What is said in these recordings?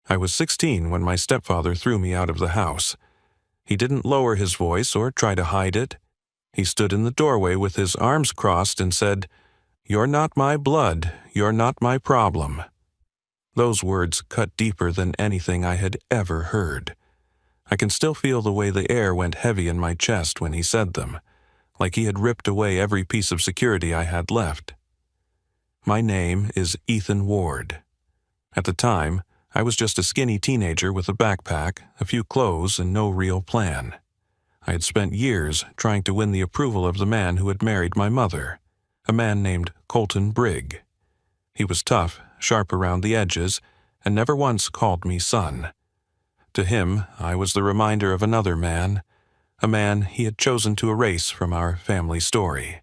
I was 16 when my stepfather threw me out of the house. He didn't lower his voice or try to hide it. He stood in the doorway with his arms crossed and said, "You're not my blood, you're not my problem." Those words cut deeper than anything I had ever heard. I can still feel the way the air went heavy in my chest when he said them, like he had ripped away every piece of security I had left. My name is Ethan Ward. At the time, I was just a skinny teenager with a backpack, a few clothes, and no real plan. I had spent years trying to win the approval of the man who had married my mother, a man named Colton Brigg. He was tough, sharp around the edges, and never once called me son. To him, I was the reminder of another man, a man he had chosen to erase from our family story.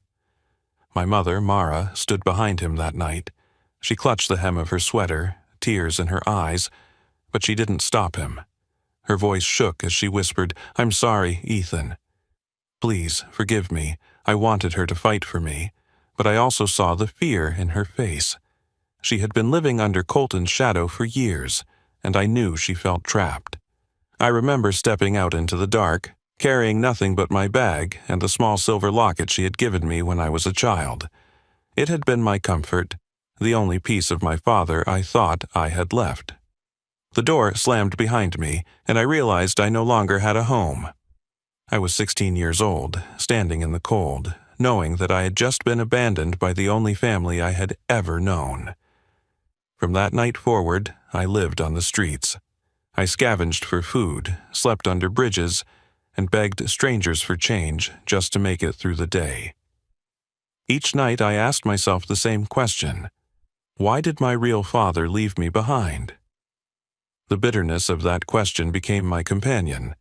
My mother, Mara, stood behind him that night. She clutched the hem of her sweater, tears in her eyes, but she didn't stop him. Her voice shook as she whispered, "I'm sorry, Ethan. Please, forgive me. I wanted her to fight for me, but I also saw the fear in her face. She had been living under Colton's shadow for years, and I knew she felt trapped. I remember stepping out into the dark, carrying nothing but my bag and the small silver locket she had given me when I was a child. It had been my comfort, the only piece of my father I thought I had left. The door slammed behind me, and I realized I no longer had a home. I was 16 years old, standing in the cold, knowing that I had just been abandoned by the only family I had ever known. From that night forward, I lived on the streets. I scavenged for food, slept under bridges, and begged strangers for change just to make it through the day. Each night I asked myself the same question: why did my real father leave me behind? The bitterness of that question became my companion.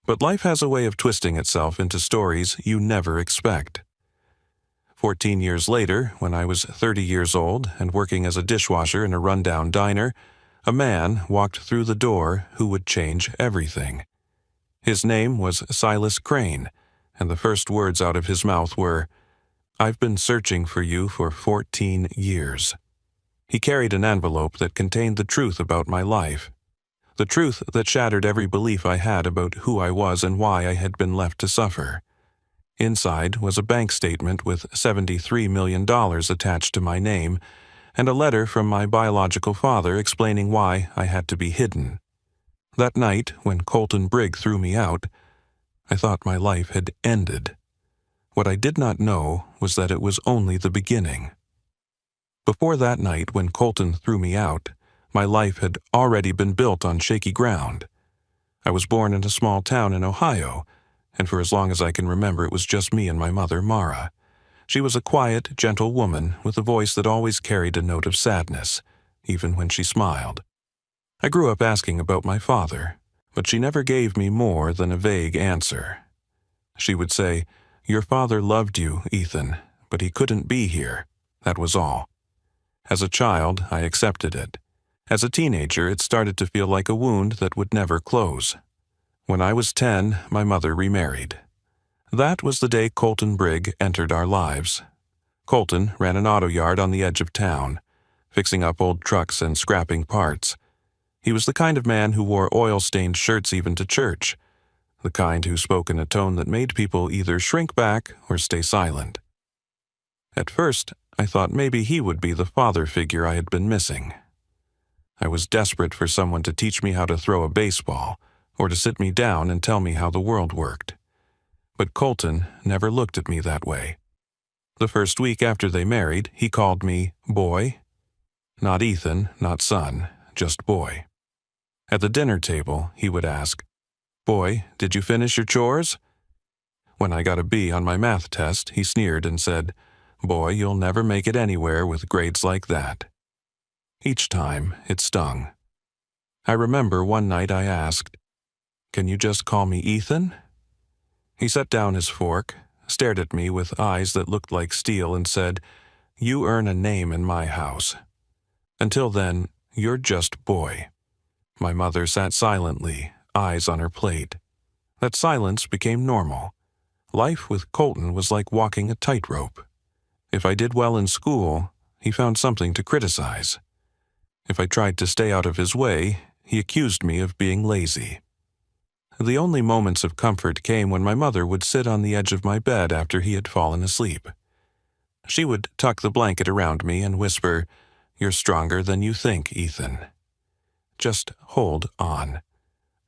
But life has a way of twisting itself into stories you never expect. 14 years later, when I was 30 years old and working as a dishwasher in a rundown diner, a man walked through the door who would change everything. His name was Silas Crane, and the first words out of his mouth were, "I've been searching for you for 14 years." He carried an envelope that contained the truth about my life. The truth that shattered every belief I had about who I was and why I had been left to suffer. Inside was a bank statement with $73 million attached to my name, and a letter from my biological father explaining why I had to be hidden. That night, when Colton Brigg threw me out, I thought my life had ended. What I did not know was that it was only the beginning. Before that night, when Colton threw me out, my life had already been built on shaky ground. I was born in a small town in Ohio, and for as long as I can remember it was just me and my mother, Mara. She was a quiet, gentle woman with a voice that always carried a note of sadness, even when she smiled. I grew up asking about my father, but she never gave me more than a vague answer. She would say, "Your father loved you, Ethan, but he couldn't be here." That was all. As a child, I accepted it. As a teenager, it started to feel like a wound that would never close. When I was 10, my mother remarried. That was the day Colton Brigg entered our lives. Colton ran an auto yard on the edge of town, fixing up old trucks and scrapping parts. He was the kind of man who wore oil-stained shirts even to church, the kind who spoke in a tone that made people either shrink back or stay silent. At first, I thought maybe he would be the father figure I had been missing. I was desperate for someone to teach me how to throw a baseball, or to sit me down and tell me how the world worked. But Colton never looked at me that way. The first week after they married, he called me boy. Not Ethan, not son, just boy. At the dinner table, he would ask, "Boy, did you finish your chores?" When I got a B on my math test, he sneered and said, "Boy, you'll never make it anywhere with grades like that." Each time, it stung. I remember one night I asked, "Can you just call me Ethan?" He set down his fork, stared at me with eyes that looked like steel, and said, "You earn a name in my house. Until then, you're just boy." My mother sat silently, eyes on her plate. That silence became normal. Life with Colton was like walking a tightrope. If I did well in school, he found something to criticize. If I tried to stay out of his way, he accused me of being lazy. The only moments of comfort came when my mother would sit on the edge of my bed after he had fallen asleep. She would tuck the blanket around me and whisper, "You're stronger than you think, Ethan. Just hold on."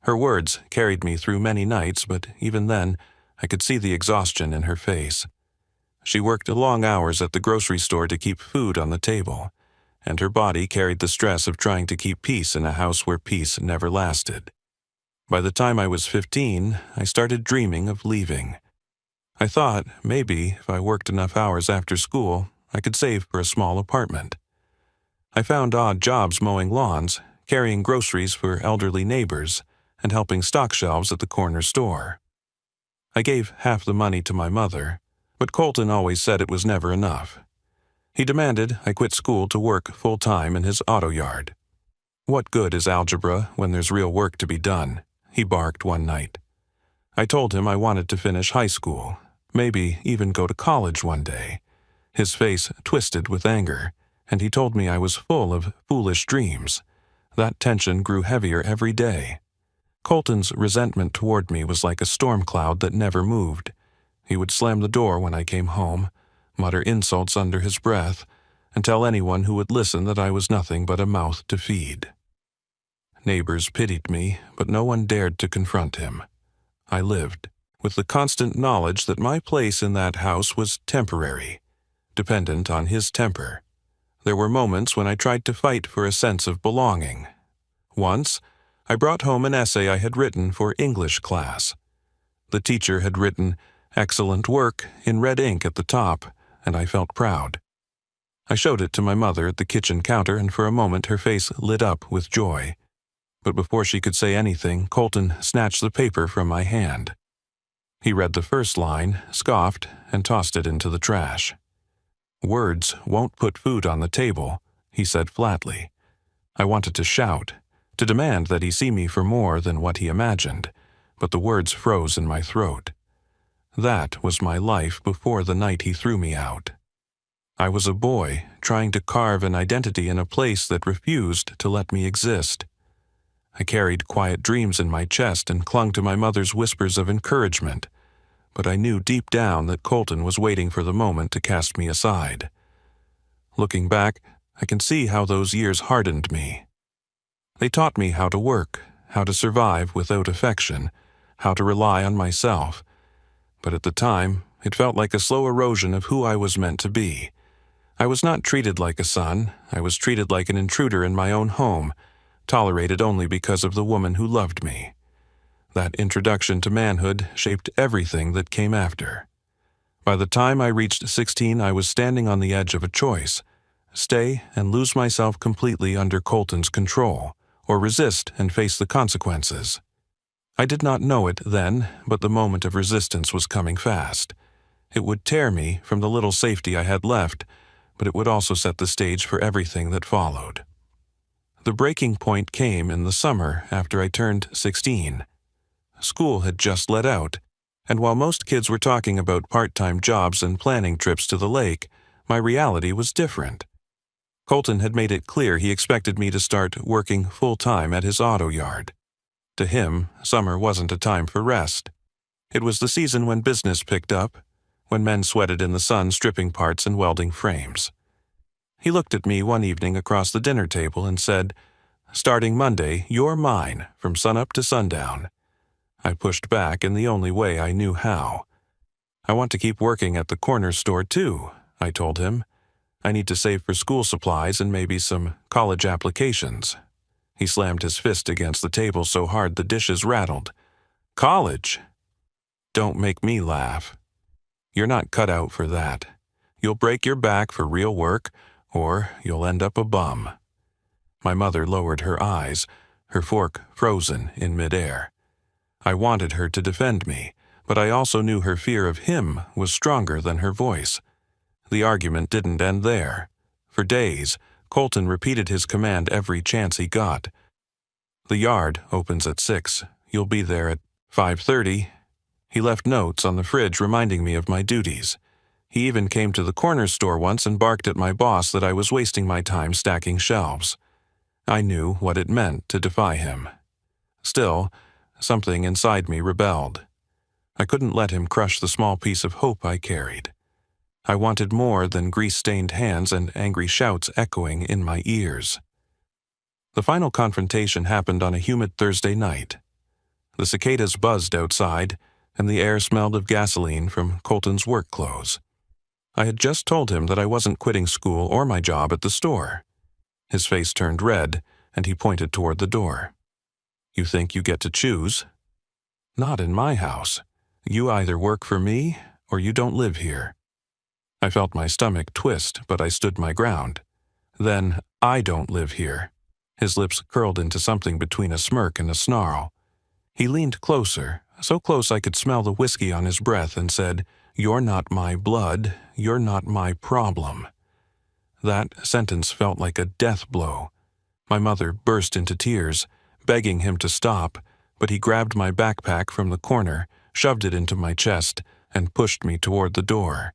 Her words carried me through many nights, but even then, I could see the exhaustion in her face. She worked long hours at the grocery store to keep food on the table, and her body carried the stress of trying to keep peace in a house where peace never lasted. By the time I was 15, I started dreaming of leaving. I thought maybe if I worked enough hours after school, I could save for a small apartment. I found odd jobs mowing lawns, carrying groceries for elderly neighbors, and helping stock shelves at the corner store. I gave half the money to my mother, but Colton always said it was never enough. He demanded I quit school to work full-time in his auto yard. "What good is algebra when there's real work to be done?" he barked one night. I told him I wanted to finish high school, maybe even go to college one day. His face twisted with anger, and he told me I was full of foolish dreams. That tension grew heavier every day. Colton's resentment toward me was like a storm cloud that never moved. He would slam the door when I came home, mutter insults under his breath, and tell anyone who would listen that I was nothing but a mouth to feed. Neighbors pitied me, but no one dared to confront him. I lived with the constant knowledge that my place in that house was temporary, dependent on his temper. There were moments when I tried to fight for a sense of belonging. Once, I brought home an essay I had written for English class. The teacher had written, "Excellent work," in red ink at the top, and I felt proud. I showed it to my mother at the kitchen counter, and for a moment her face lit up with joy. But before she could say anything, Colton snatched the paper from my hand. He read the first line, scoffed, and tossed it into the trash. "Words won't put food on the table," he said flatly. I wanted to shout, to demand that he see me for more than what he imagined, but the words froze in my throat. That was my life before the night he threw me out. I was a boy trying to carve an identity in a place that refused to let me exist. I carried quiet dreams in my chest and clung to my mother's whispers of encouragement, but I knew deep down that Colton was waiting for the moment to cast me aside. Looking back, I can see how those years hardened me. They taught me how to work, how to survive without affection, how to rely on myself. But at the time, it felt like a slow erosion of who I was meant to be. I was not treated like a son. I was treated like an intruder in my own home, tolerated only because of the woman who loved me. That introduction to manhood shaped everything that came after. By the time I reached 16, I was standing on the edge of a choice: stay and lose myself completely under Colton's control, or resist and face the consequences. I did not know it then, but the moment of resistance was coming fast. It would tear me from the little safety I had left, but it would also set the stage for everything that followed. The breaking point came in the summer after I turned 16. School had just let out, and while most kids were talking about part-time jobs and planning trips to the lake, my reality was different. Colton had made it clear he expected me to start working full-time at his auto yard. To him, summer wasn't a time for rest. It was the season when business picked up, when men sweated in the sun stripping parts and welding frames. He looked at me one evening across the dinner table and said, "Starting Monday, you're mine, from sunup to sundown." I pushed back in the only way I knew how. "I want to keep working at the corner store too," I told him. "I need to save for school supplies and maybe some college applications." He slammed his fist against the table so hard the dishes rattled. "College? Don't make me laugh. You're not cut out for that. You'll break your back for real work, or you'll end up a bum." My mother lowered her eyes, her fork frozen in midair. I wanted her to defend me, but I also knew her fear of him was stronger than her voice. The argument didn't end there. For days, Colton repeated his command every chance he got. "The yard opens at 6. You'll be there at 5:30. He left notes on the fridge reminding me of my duties. He even came to the corner store once and barked at my boss that I was wasting my time stacking shelves. I knew what it meant to defy him. Still, something inside me rebelled. I couldn't let him crush the small piece of hope I carried. I wanted more than grease-stained hands and angry shouts echoing in my ears. The final confrontation happened on a humid Thursday night. The cicadas buzzed outside, and the air smelled of gasoline from Colton's work clothes. I had just told him that I wasn't quitting school or my job at the store. His face turned red, and he pointed toward the door. "You think you get to choose?" "Not in my house. You either work for me, or you don't live here." I felt my stomach twist, but I stood my ground. "Then I don't live here." His lips curled into something between a smirk and a snarl. He leaned closer, so close I could smell the whiskey on his breath, and said, "You're not my blood. You're not my problem." That sentence felt like a death blow. My mother burst into tears, begging him to stop, but he grabbed my backpack from the corner, shoved it into my chest, and pushed me toward the door.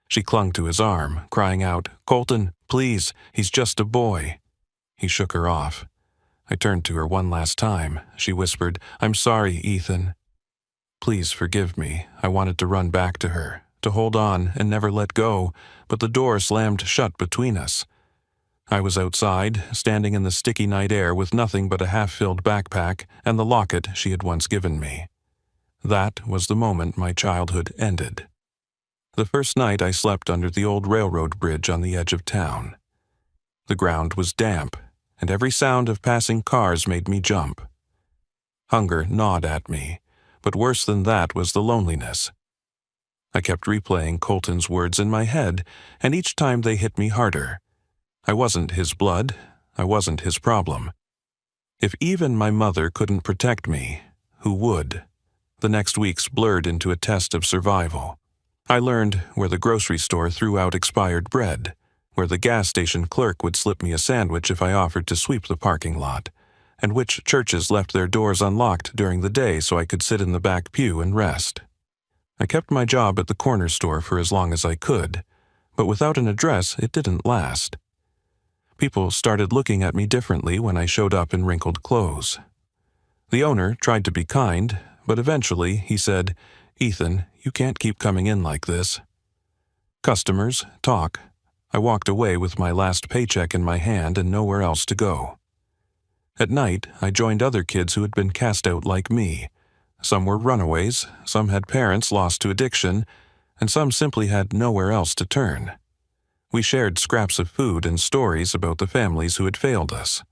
She clung to his arm, crying out, "Colton, please, he's just a boy." He shook her off. I turned to her one last time. She whispered, "I'm sorry, Ethan." "Please forgive me." I wanted to run back to her, to hold on and never let go, but the door slammed shut between us. I was outside, standing in the sticky night air with nothing but a half-filled backpack and the locket she had once given me. That was the moment my childhood ended. The first night I slept under the old railroad bridge on the edge of town. The ground was damp, and every sound of passing cars made me jump. Hunger gnawed at me, but worse than that was the loneliness. I kept replaying Colton's words in my head, and each time they hit me harder. I wasn't his blood. I wasn't his problem. If even my mother couldn't protect me, who would? The next weeks blurred into a test of survival. I learned where the grocery store threw out expired bread, where the gas station clerk would slip me a sandwich if I offered to sweep the parking lot, and which churches left their doors unlocked during the day so I could sit in the back pew and rest. I kept my job at the corner store for as long as I could, but without an address it didn't last. People started looking at me differently when I showed up in wrinkled clothes. The owner tried to be kind, but eventually he said, "Ethan, you can't keep coming in like this." Customers, talk. I walked away with my last paycheck in my hand and nowhere else to go. At night, I joined other kids who had been cast out like me. Some were runaways, some had parents lost to addiction, and some simply had nowhere else to turn. We shared scraps of food and stories about the families who had failed us.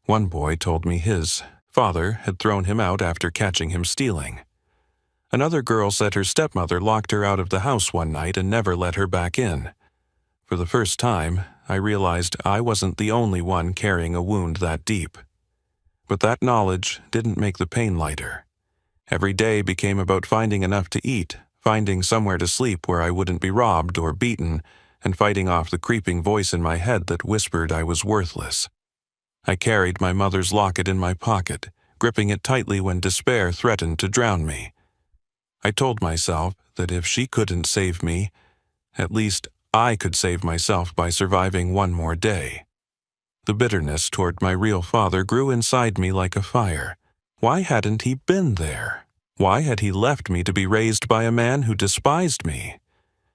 One boy told me his father had thrown him out after catching him stealing. Another girl said her stepmother locked her out of the house one night and never let her back in. For the first time, I realized I wasn't the only one carrying a wound that deep. But that knowledge didn't make the pain lighter. Every day became about finding enough to eat, finding somewhere to sleep where I wouldn't be robbed or beaten, and fighting off the creeping voice in my head that whispered I was worthless. I carried my mother's locket in my pocket, gripping it tightly when despair threatened to drown me. I told myself that if she couldn't save me, at least I could save myself by surviving one more day. The bitterness toward my real father grew inside me like a fire. Why hadn't he been there? Why had he left me to be raised by a man who despised me?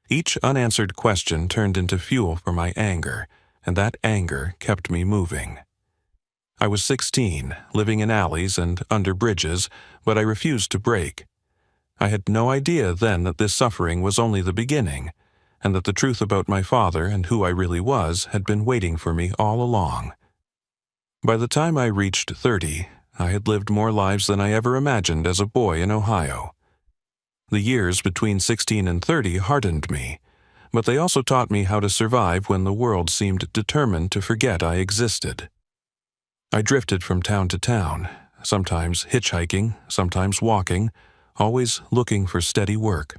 Each unanswered question turned into fuel for my anger, and that anger kept me moving. I was 16, living in alleys and under bridges, but I refused to break. I had no idea then that this suffering was only the beginning, and that the truth about my father and who I really was had been waiting for me all along. By the time I reached 30, I had lived more lives than I ever imagined as a boy in Ohio. The years between 16 and 30 hardened me, but they also taught me how to survive when the world seemed determined to forget I existed. I drifted from town to town, sometimes hitchhiking, sometimes walking, always looking for steady work.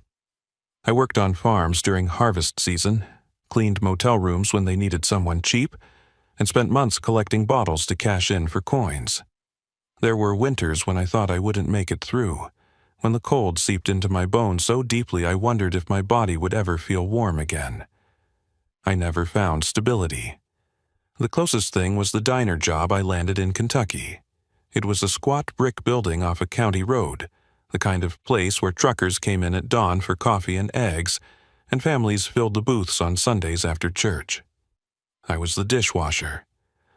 I worked on farms during harvest season, cleaned motel rooms when they needed someone cheap, and spent months collecting bottles to cash in for coins. There were winters when I thought I wouldn't make it through, when the cold seeped into my bones so deeply I wondered if my body would ever feel warm again. I never found stability. The closest thing was the diner job I landed in Kentucky. It was a squat brick building off a county road, the kind of place where truckers came in at dawn for coffee and eggs, and families filled the booths on Sundays after church. I was the dishwasher,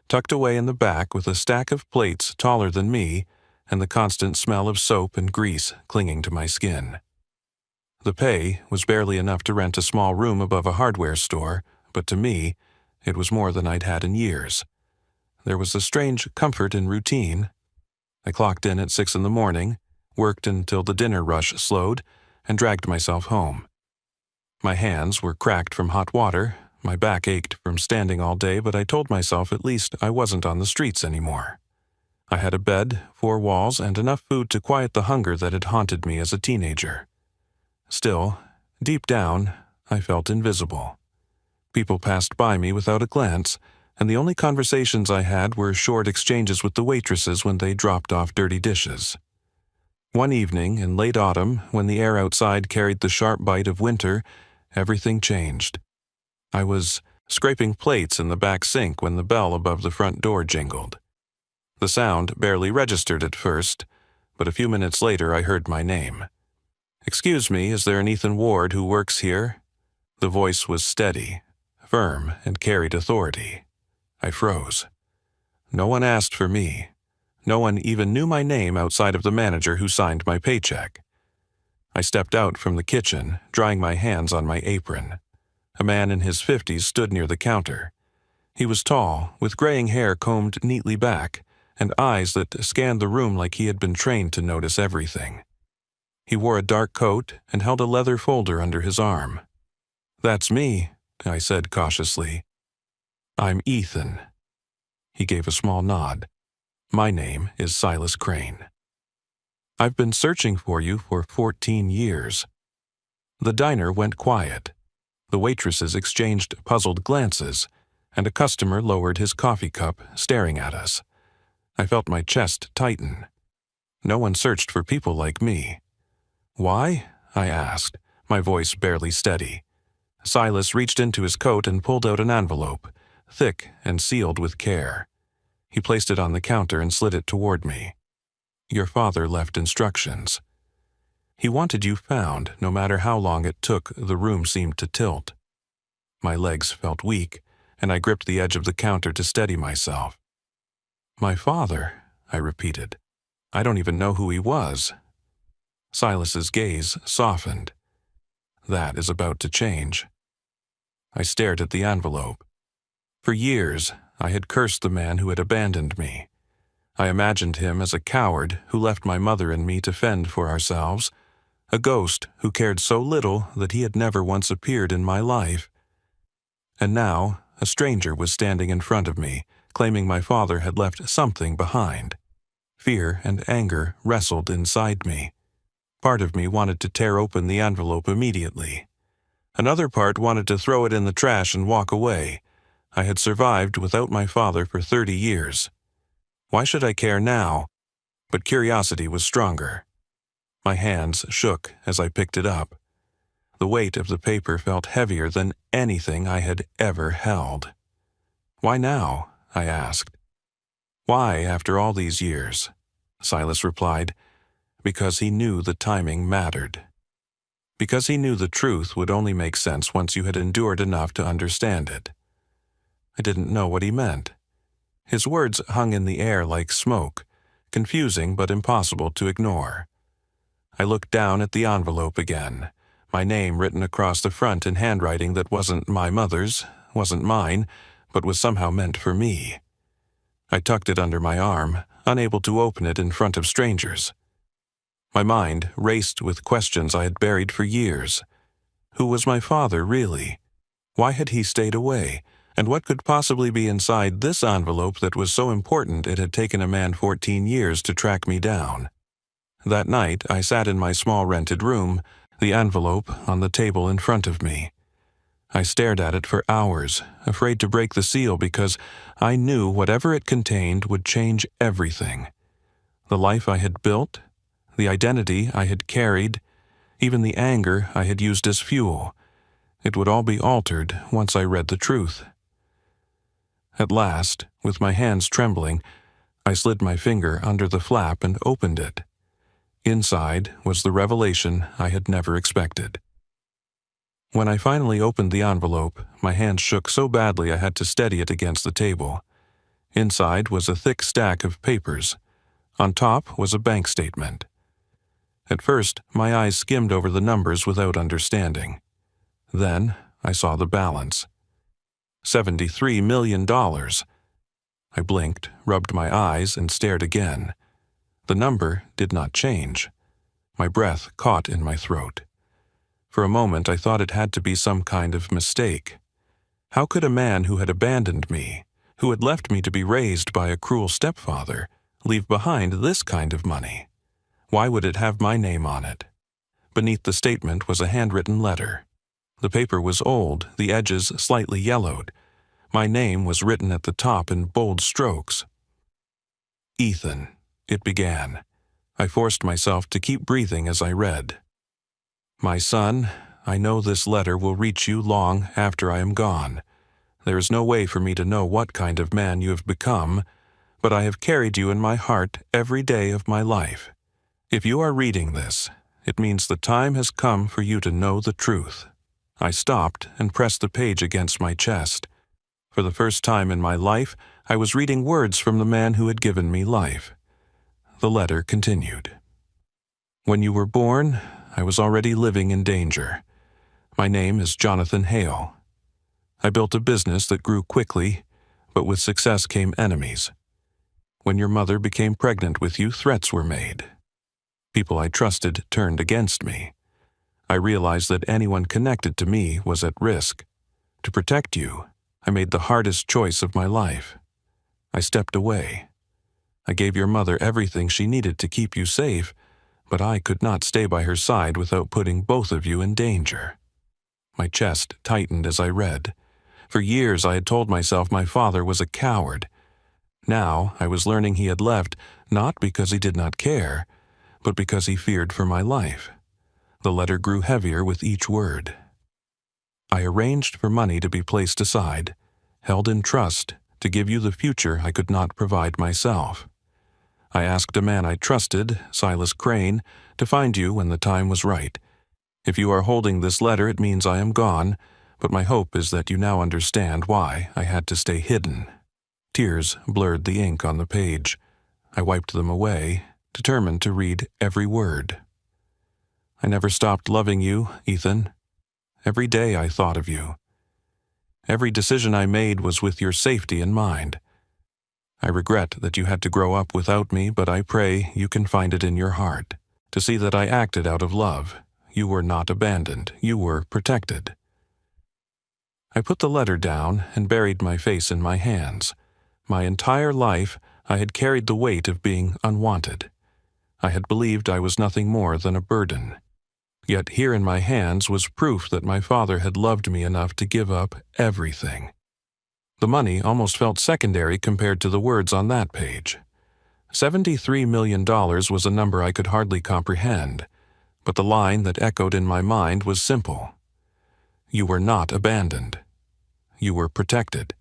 tucked away in the back with a stack of plates taller than me and the constant smell of soap and grease clinging to my skin. The pay was barely enough to rent a small room above a hardware store, but to me, it was more than I'd had in years. There was a strange comfort in routine. I clocked in at 6 in the morning, worked until the dinner rush slowed, and dragged myself home. My hands were cracked from hot water, my back ached from standing all day, but I told myself at least I wasn't on the streets anymore. I had a bed, 4 walls, and enough food to quiet the hunger that had haunted me as a teenager. Still, deep down, I felt invisible. People passed by me without a glance, and the only conversations I had were short exchanges with the waitresses when they dropped off dirty dishes. One evening in late autumn, when the air outside carried the sharp bite of winter, everything changed. I was scraping plates in the back sink when the bell above the front door jingled. The sound barely registered at first, but a few minutes later I heard my name. "Excuse me, is there an Ethan Ward who works here?" The voice was steady, firm, and carried authority. I froze. No one asked for me. No one even knew my name outside of the manager who signed my paycheck. I stepped out from the kitchen, drying my hands on my apron. A man in his 50s stood near the counter. He was tall, with graying hair combed neatly back, and eyes that scanned the room like he had been trained to notice everything. He wore a dark coat and held a leather folder under his arm. "That's me," I said cautiously. "I'm Ethan." He gave a small nod. "My name is Silas Crane. I've been searching for you for 14 years. The diner went quiet. The waitresses exchanged puzzled glances, and a customer lowered his coffee cup, staring at us. I felt my chest tighten. No one searched for people like me. "Why?" I asked, my voice barely steady. Silas reached into his coat and pulled out an envelope, thick and sealed with care. He placed it on the counter and slid it toward me. "Your father left instructions. He wanted you found, no matter how long it took, the room seemed to tilt." My legs felt weak, and I gripped the edge of the counter to steady myself. "My father," I repeated. "I don't even know who he was." Silas's gaze softened. "That is about to change." I stared at the envelope. For years, I had cursed the man who had abandoned me. I imagined him as a coward who left my mother and me to fend for ourselves, a ghost who cared so little that he had never once appeared in my life. And now, a stranger was standing in front of me, claiming my father had left something behind. Fear and anger wrestled inside me. Part of me wanted to tear open the envelope immediately. Another part wanted to throw it in the trash and walk away. I had survived without my father for 30 years. Why should I care now? But curiosity was stronger. My hands shook as I picked it up. The weight of the paper felt heavier than anything I had ever held. "Why now?" I asked. "Why after all these years?" Silas replied. "Because he knew the timing mattered. Because he knew the truth would only make sense once you had endured enough to understand it." I didn't know what he meant. His words hung in the air like smoke, confusing but impossible to ignore. I looked down at the envelope again, my name written across the front in handwriting that wasn't my mother's, wasn't mine, but was somehow meant for me. I tucked it under my arm, unable to open it in front of strangers. My mind raced with questions I had buried for years. Who was my father, really? Why had he stayed away? And what could possibly be inside this envelope that was so important it had taken a man 14 years to track me down? That night, I sat in my small rented room, the envelope on the table in front of me. I stared at it for hours, afraid to break the seal because I knew whatever it contained would change everything. The life I had built, the identity I had carried, even the anger I had used as fuel. It would all be altered once I read the truth. At last, with my hands trembling, I slid my finger under the flap and opened it. Inside was the revelation I had never expected. When I finally opened the envelope, my hand shook so badly I had to steady it against the table. Inside was a thick stack of papers. On top was a bank statement. At first, my eyes skimmed over the numbers without understanding. Then, I saw the balance. $73 million. I blinked, rubbed my eyes, and stared again. The number did not change. My breath caught in my throat. For a moment, I thought it had to be some kind of mistake. How could a man who had abandoned me, who had left me to be raised by a cruel stepfather, leave behind this kind of money? Why would it have my name on it? Beneath the statement was a handwritten letter. The paper was old, the edges slightly yellowed. My name was written at the top in bold strokes. Ethan, it began. I forced myself to keep breathing as I read. My son, I know this letter will reach you long after I am gone. There is no way for me to know what kind of man you have become, but I have carried you in my heart every day of my life. If you are reading this, it means the time has come for you to know the truth. I stopped and pressed the page against my chest. For the first time in my life, I was reading words from the man who had given me life. The letter continued. When you were born, I was already living in danger. My name is Jonathan Hale. I built a business that grew quickly, but with success came enemies. When your mother became pregnant with you, threats were made. People I trusted turned against me. I realized that anyone connected to me was at risk. To protect you, I made the hardest choice of my life. I stepped away. I gave your mother everything she needed to keep you safe, but I could not stay by her side without putting both of you in danger. My chest tightened as I read. For years I had told myself my father was a coward. Now I was learning he had left not because he did not care, but because he feared for my life. The letter grew heavier with each word. I arranged for money to be placed aside, held in trust, to give you the future I could not provide myself. I asked a man I trusted, Silas Crane, to find you when the time was right. If you are holding this letter, it means I am gone, but my hope is that you now understand why I had to stay hidden. Tears blurred the ink on the page. I wiped them away, determined to read every word. I never stopped loving you, Ethan. Every day I thought of you. Every decision I made was with your safety in mind. I regret that you had to grow up without me, but I pray you can find it in your heart to see that I acted out of love. You were not abandoned. You were protected. I put the letter down and buried my face in my hands. My entire life, I had carried the weight of being unwanted. I had believed I was nothing more than a burden. Yet here in my hands was proof that my father had loved me enough to give up everything. The money almost felt secondary compared to the words on that page. $73 million was a number I could hardly comprehend, but the line that echoed in my mind was simple. You were not abandoned. You were protected.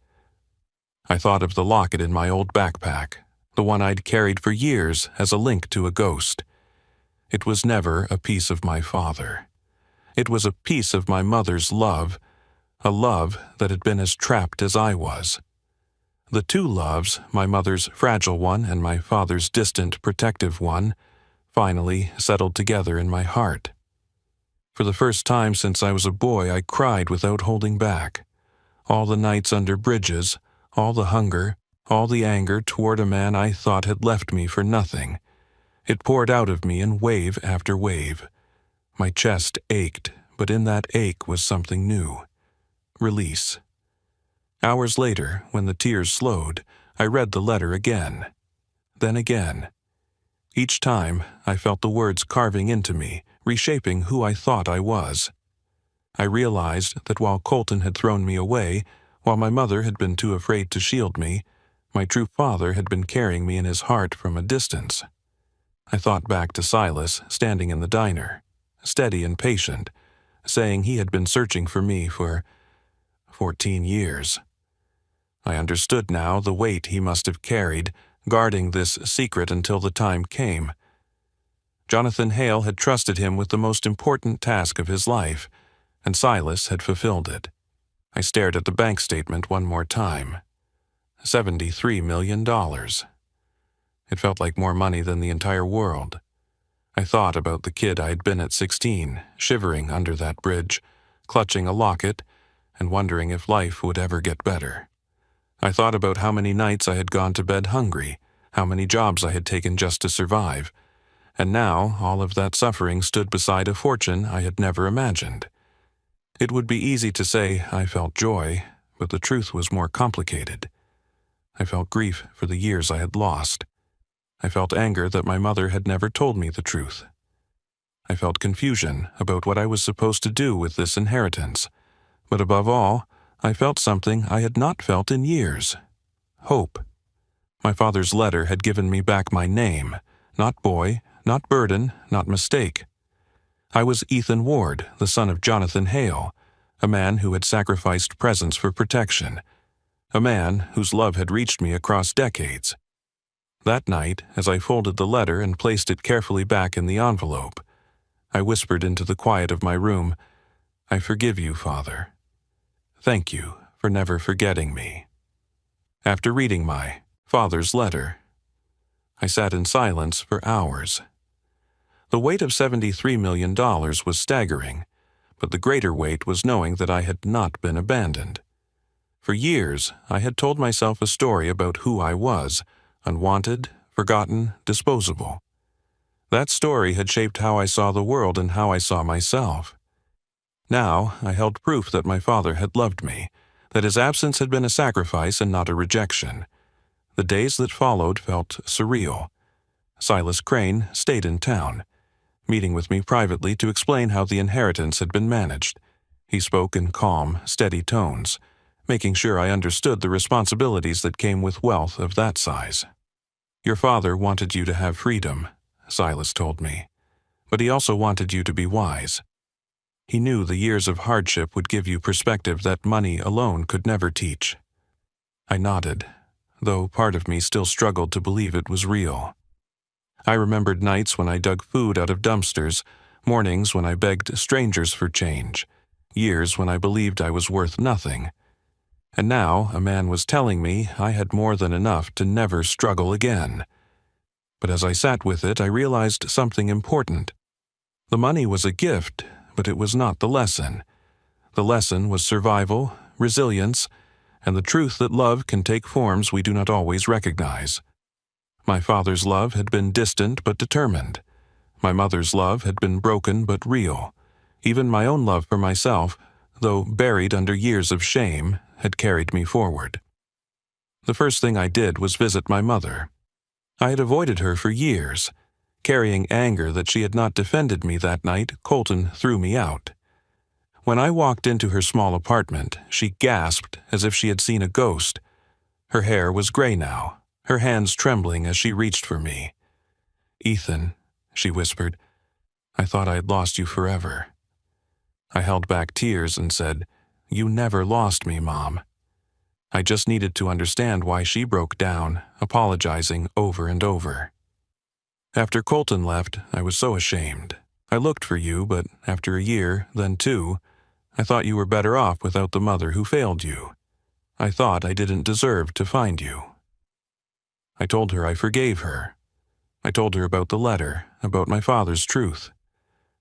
I thought of the locket in my old backpack, the one I'd carried for years as a link to a ghost. It was never a piece of my father. It was a piece of my mother's love, a love that had been as trapped as I was. The two loves, my mother's fragile one and my father's distant, protective one, finally settled together in my heart. For the first time since I was a boy, I cried without holding back. All the nights under bridges, all the hunger, all the anger toward a man I thought had left me for nothing. It poured out of me in wave after wave. My chest ached, but in that ache was something new. Release. Hours later, when the tears slowed, I read the letter again. Then again. Each time, I felt the words carving into me, reshaping who I thought I was. I realized that while Colton had thrown me away, while my mother had been too afraid to shield me, my true father had been carrying me in his heart from a distance. I thought back to Silas, standing in the diner, steady and patient, saying he had been searching for me for 14 years. I understood now the weight he must have carried, guarding this secret until the time came. Jonathan Hale had trusted him with the most important task of his life, and Silas had fulfilled it. I stared at the bank statement one more time. $73 million. It felt like more money than the entire world. I thought about the kid I had been at 16, shivering under that bridge, clutching a locket, and wondering if life would ever get better. I thought about how many nights I had gone to bed hungry, how many jobs I had taken just to survive, and now all of that suffering stood beside a fortune I had never imagined. It would be easy to say I felt joy, but the truth was more complicated. I felt grief for the years I had lost. I felt anger that my mother had never told me the truth. I felt confusion about what I was supposed to do with this inheritance, but above all, I felt something I had not felt in years: hope. My father's letter had given me back my name, not boy, not burden, not mistake. I was Ethan Ward, the son of Jonathan Hale, a man who had sacrificed presents for protection, a man whose love had reached me across decades. That night, as I folded the letter and placed it carefully back in the envelope, I whispered into the quiet of my room, "I forgive you, Father. Thank you for never forgetting me." After reading my father's letter, I sat in silence for hours. The weight of $73 million was staggering, but the greater weight was knowing that I had not been abandoned. For years, I had told myself a story about who I was, unwanted, forgotten, disposable. That story had shaped how I saw the world and how I saw myself. Now, I held proof that my father had loved me, that his absence had been a sacrifice and not a rejection. The days that followed felt surreal. Silas Crane stayed in town, meeting with me privately to explain how the inheritance had been managed. He spoke in calm, steady tones, making sure I understood the responsibilities that came with wealth of that size. "Your father wanted you to have freedom," Silas told me, "but he also wanted you to be wise. He knew the years of hardship would give you perspective that money alone could never teach." I nodded, though part of me still struggled to believe it was real. I remembered nights when I dug food out of dumpsters, mornings when I begged strangers for change, years when I believed I was worth nothing. And now a man was telling me I had more than enough to never struggle again. But as I sat with it, I realized something important. The money was a gift, but it was not the lesson. The lesson was survival, resilience, and the truth that love can take forms we do not always recognize. My father's love had been distant but determined. My mother's love had been broken but real. Even my own love for myself, though buried under years of shame, had carried me forward. The first thing I did was visit my mother. I had avoided her for years. Carrying anger that she had not defended me that night, Colton threw me out. When I walked into her small apartment, she gasped as if she had seen a ghost. Her hair was gray now, her hands trembling as she reached for me. "Ethan," she whispered, "I thought I had lost you forever." I held back tears and said, "You never lost me, Mom." I just needed to understand why she broke down, apologizing over and over. After Colton left, I was so ashamed. I looked for you, but after a year, then 2, I thought you were better off without the mother who failed you. I thought I didn't deserve to find you. I told her I forgave her. I told her about the letter, about my father's truth.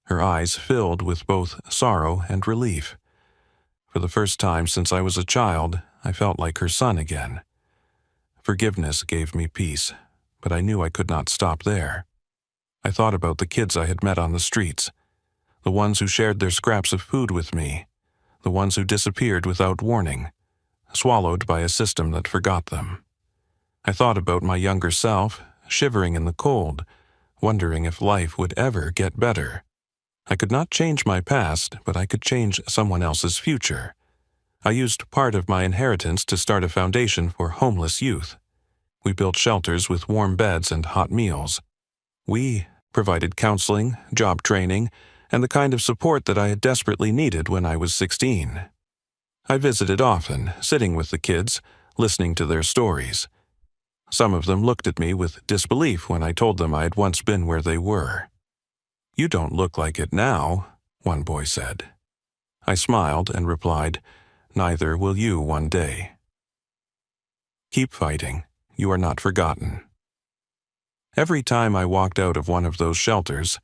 Her eyes filled with both sorrow and relief. For the first time since I was a child, I felt like her son again. Forgiveness gave me peace, but I knew I could not stop there. I thought about the kids I had met on the streets, the ones who shared their scraps of food with me, the ones who disappeared without warning, swallowed by a system that forgot them. I thought about my younger self, shivering in the cold, wondering if life would ever get better. I could not change my past, but I could change someone else's future. I used part of my inheritance to start a foundation for homeless youth. We built shelters with warm beds and hot meals. We provided counseling, job training, and the kind of support that I had desperately needed when I was 16. I visited often, sitting with the kids, listening to their stories. Some of them looked at me with disbelief when I told them I had once been where they were. "You don't look like it now," one boy said. I smiled and replied, "Neither will you one day." Keep fighting. You are not forgotten. Every time I walked out of one of those shelters,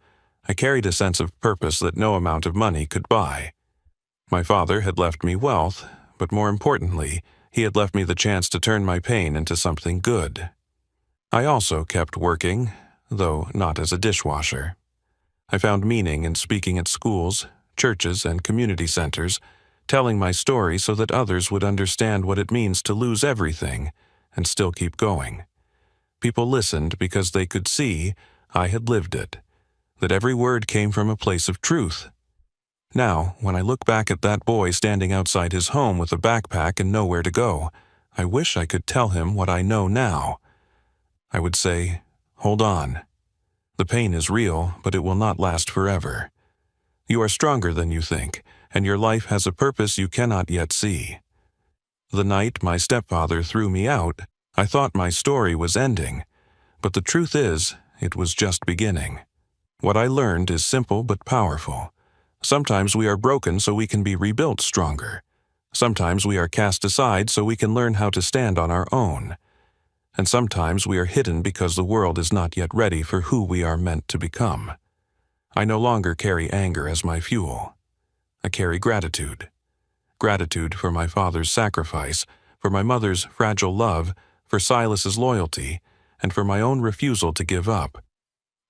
I carried a sense of purpose that no amount of money could buy. My father had left me wealth, but more importantly, he had left me the chance to turn my pain into something good. I also kept working, though not as a dishwasher. I found meaning in speaking at schools, churches, and community centers, telling my story so that others would understand what it means to lose everything and still keep going. People listened because they could see I had lived it, that every word came from a place of truth. Now, when I look back at that boy standing outside his home with a backpack and nowhere to go, I wish I could tell him what I know now. I would say, "Hold on. The pain is real, but it will not last forever. You are stronger than you think, and your life has a purpose you cannot yet see." The night my stepfather threw me out, I thought my story was ending, but the truth is, it was just beginning. What I learned is simple but powerful. Sometimes we are broken so we can be rebuilt stronger. Sometimes we are cast aside so we can learn how to stand on our own. And sometimes we are hidden because the world is not yet ready for who we are meant to become. I no longer carry anger as my fuel. I carry gratitude. Gratitude for my father's sacrifice, for my mother's fragile love, for Silas's loyalty, and for my own refusal to give up.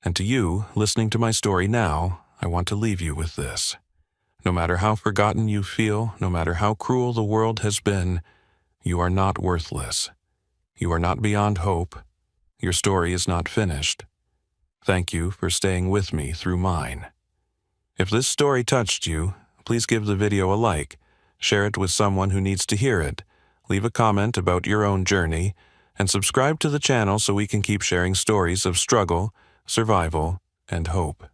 And to you, listening to my story now, I want to leave you with this. No matter how forgotten you feel, no matter how cruel the world has been, you are not worthless. You are not beyond hope. Your story is not finished. Thank you for staying with me through mine. If this story touched you, please give the video a like, share it with someone who needs to hear it, leave a comment about your own journey, and subscribe to the channel so we can keep sharing stories of struggle, survival, and hope.